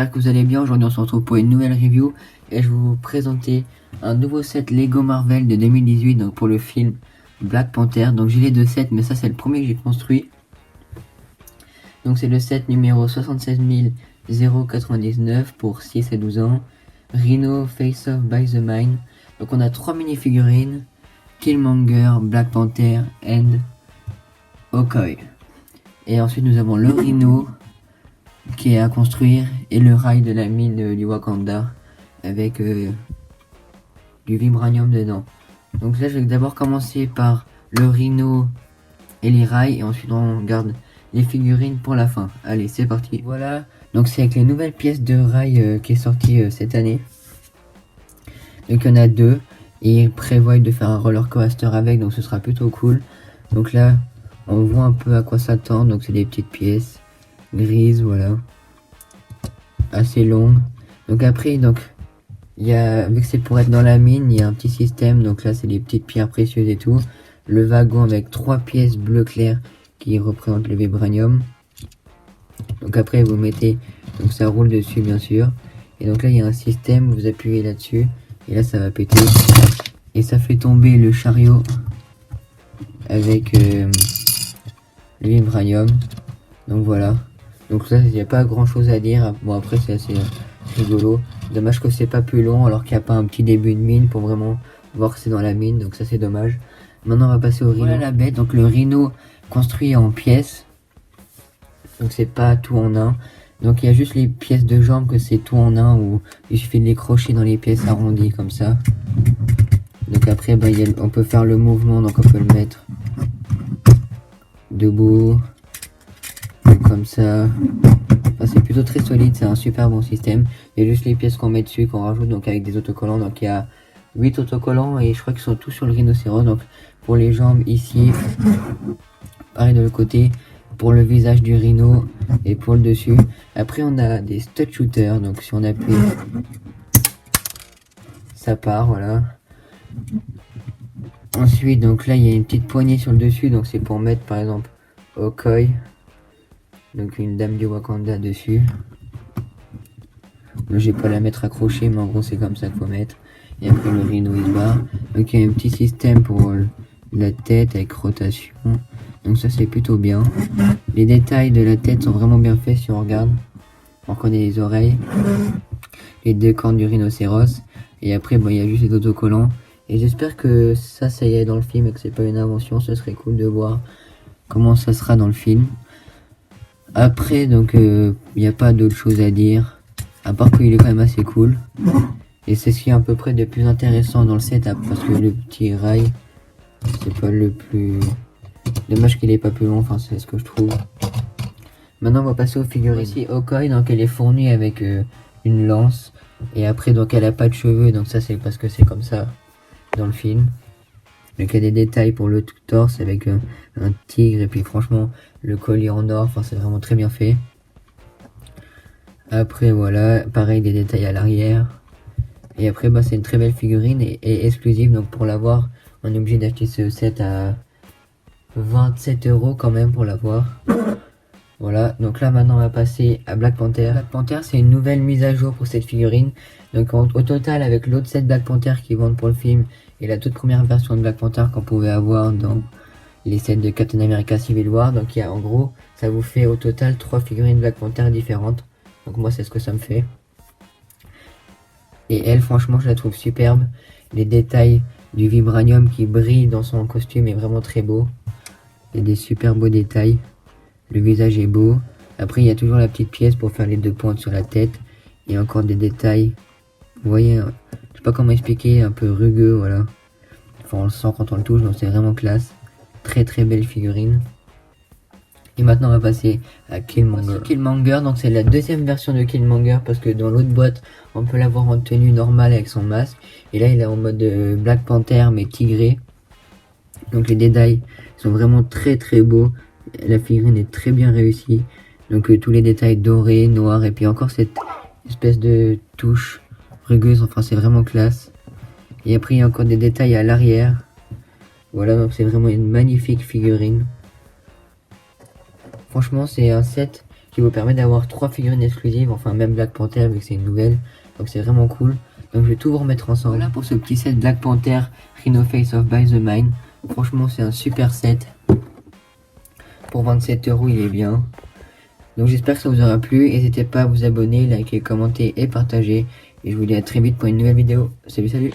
j'espère que vous allez bien. Aujourd'hui on se retrouve pour une nouvelle review et je vais vous présenter un nouveau set Lego Marvel de 2018 donc pour le film Black Panther. Donc j'ai les deux sets mais ça c'est le premier que j'ai construit. Donc c'est le set numéro 76099 pour 6 et 12 ans. Rhino Face Off by the Mine. Donc on a 3 mini-figurines, Killmonger, Black Panther and Okoye. Et ensuite nous avons le Rhino qui est à construire et le rail de la mine du Wakanda avec du vibranium dedans. Donc là je vais d'abord commencer par le Rhino et les rails et ensuite on garde les figurines pour la fin. Allez c'est parti. Voilà, donc c'est avec les nouvelles pièces de rail qui est sorti cette année. Donc il y en a deux et ils prévoient de faire un roller coaster avec, donc ce sera plutôt cool. Donc là on voit un peu à quoi s'attendre. Donc c'est des petites pièces grises, voilà, assez longues. Donc après, donc il y a, vu que c'est pour être dans la mine, il y a un petit système. Donc là c'est des petites pierres précieuses et tout. Le wagon avec 3 pièces bleu clair qui représentent le vibranium. Donc après vous mettez, donc ça roule dessus bien sûr. Et donc là il y a un système, vous appuyez là-dessus et là ça va péter et ça fait tomber le chariot avec le vibranium. Donc voilà. Donc là, il n'y a pas grand chose à dire. Bon, après, c'est assez rigolo. Dommage que c'est pas plus long, alors qu'il n'y a pas un petit début de mine pour vraiment voir que c'est dans la mine. Donc ça, c'est dommage. Maintenant, on va passer au Rhino. Voilà la bête. Donc le Rhino construit en pièces. Donc c'est pas tout en un. Donc il y a juste les pièces de jambes que c'est tout en un, où il suffit de les crocher dans les pièces arrondies comme ça. Donc après, bah, on peut faire le mouvement. Donc on peut le mettre debout. Comme ça, enfin, c'est plutôt très solide, c'est un super bon système. Il y a juste les pièces qu'on met dessus, qu'on rajoute donc avec des autocollants. Donc il y a 8 autocollants et je crois qu'ils sont tous sur le rhinocéros. Donc pour les jambes ici, pareil de l'autre côté, pour le visage du rhino et pour le dessus. Après on a des stud shooters, donc si on appuie, ça part, voilà. Ensuite donc là il y a une petite poignée sur le dessus, donc c'est pour mettre par exemple Okoye. Donc une dame du Wakanda dessus. Là j'ai pas la mettre accrochée, mais en gros c'est comme ça qu'il faut mettre. Et après le rhino il se barre. Donc il y a un petit système pour la tête avec rotation. Donc ça c'est plutôt bien. Les détails de la tête sont vraiment bien faits si on regarde. On reconnaît les oreilles, les deux cornes du rhinocéros. Et après bon, il y a juste les autocollants. Et j'espère que ça y est dans le film et que c'est pas une invention. Ce serait cool de voir comment ça sera dans le film. Après donc il n'y a pas d'autre chose à dire à part qu'il est quand même assez cool et c'est ce qui est à peu près de plus intéressant dans le setup, parce que le petit rail c'est pas le plus dommage qu'il est pas plus long, enfin c'est ce que je trouve. Maintenant on va passer aux figurines. Ici Okoye, donc elle est fournie avec une lance et après donc elle a pas de cheveux, donc ça c'est parce que c'est comme ça dans le film. Donc il y a des détails pour le torse avec un tigre et puis franchement le collier en or, enfin c'est vraiment très bien fait. Après voilà, pareil des détails à l'arrière. Et après bah c'est une très belle figurine et exclusive, donc pour l'avoir on est obligé d'acheter ce set à 27 € quand même pour l'avoir. Voilà, donc là maintenant on va passer à Black Panther. Black Panther c'est une nouvelle mise à jour pour cette figurine. Donc au total avec l'autre set Black Panther qui vendent pour le film et la toute première version de Black Panther qu'on pouvait avoir dans les sets de Captain America Civil War, donc il y a en gros ça vous fait au total 3 figurines Black Panther différentes. Donc moi c'est ce que ça me fait. Et elle franchement je la trouve superbe. Les détails du vibranium qui brille dans son costume est vraiment très beau. Il y a des super beaux détails. Le visage est beau. Après il y a toujours la petite pièce pour faire les 2 pointes sur la tête. Et encore des détails. Vous voyez, je sais pas comment expliquer, un peu rugueux, voilà. Enfin on le sent quand on le touche, donc c'est vraiment classe. Très très belle figurine. Et maintenant on va passer à Killmonger. Killmonger, donc c'est la deuxième version de Killmonger, parce que dans l'autre boîte on peut l'avoir en tenue normale avec son masque. Et là il est en mode Black Panther mais tigré. Donc les détails sont vraiment très très beaux. La figurine est très bien réussie. Donc tous les détails dorés, noirs et puis encore cette espèce de touche rugueuse, enfin c'est vraiment classe. Et après il y a encore des détails à l'arrière. Voilà, donc c'est vraiment une magnifique figurine. Franchement c'est un set qui vous permet d'avoir 3 figurines exclusives, enfin même Black Panther vu que c'est une nouvelle, donc c'est vraiment cool. Donc je vais tout vous remettre ensemble. Voilà pour ce petit set Black Panther Rhino Face of By The Mine. Franchement c'est un super set. Pour 27 € il est bien. Donc j'espère que ça vous aura plu. N'hésitez pas à vous abonner, liker, commenter et partager. Et je vous dis à très vite pour une nouvelle vidéo. Salut salut.